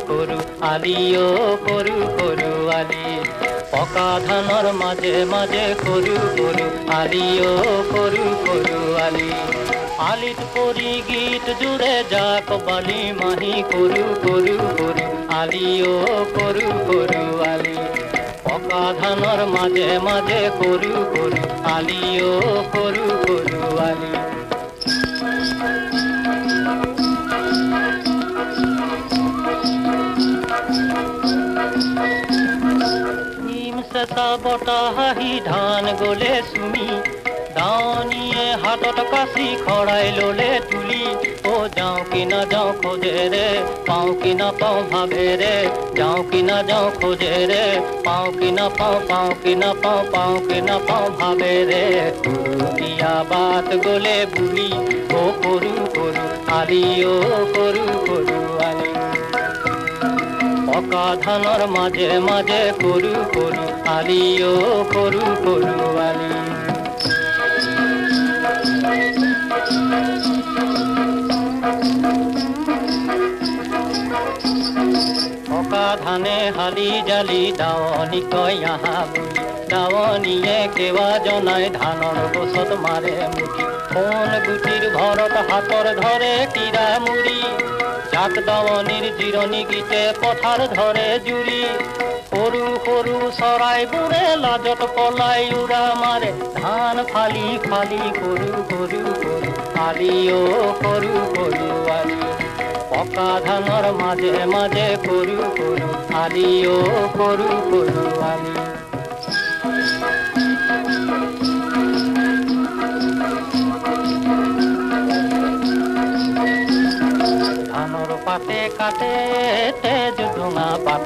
কৰু আলি ও কৰু কৰু আলি পকা ধানৰ মাজে মাজে কৰু কৰু আলি ও কৰু কৰু আলি আলিত পৰি গীত জুৰে যাক বালি মাহি কৰু কৰু কৰু আলি ও কৰু কৰু আলি পকা ধানৰ মাজে মাজে কৰু কৰু আলি ও কৰু কৰু আলি চেঁচা বতাহি ধান গলে চুমি দাৱনীয়ে হাতত কাচি খৰাই ললে তুলি অ যাওঁ কি নাযাওঁ খোজেৰে পাওঁ কি নাপাওঁ ভাবেৰে যাওঁ কি নাযাওঁ খোজেৰে পাওঁ কি নাপাওঁ পাওঁ কি নাপাওঁ পাওঁ কি নাপাওঁ ভাবেৰে দিয়া বাট গলে বুলি অ কৰু কৰু আলি অ কৰু কৰু আলি পকা ধানৰ মাজে মাজে কৰু কৰু আলি ও কৰু কৰু আলি পকা ধানে হালি জালি দাৱনী কয় আহা বুলি দাৱনীয়ে কেৱা জনাই ধানৰ গছত মাৰে মুঠি সোণ গুটিৰ ঘৰত হাতৰ ধৰে টিৰা মুৰি যাক দাৱনীৰ জিৰণি গীতে পথাৰ ধৰে জুৰি সৰু সৰু চৰাইবোৰে লাজত পলাই উৰা মাৰে ধান ফালি ফালি কৰু কৰু কৰু আলি ও কৰু কৰু আলি পকা ধানৰ মাজে মাজে কৰু কৰু আলি ও কৰু কৰু আলি ধানৰ পাতে কাটে তেজ ডোঙা পাতে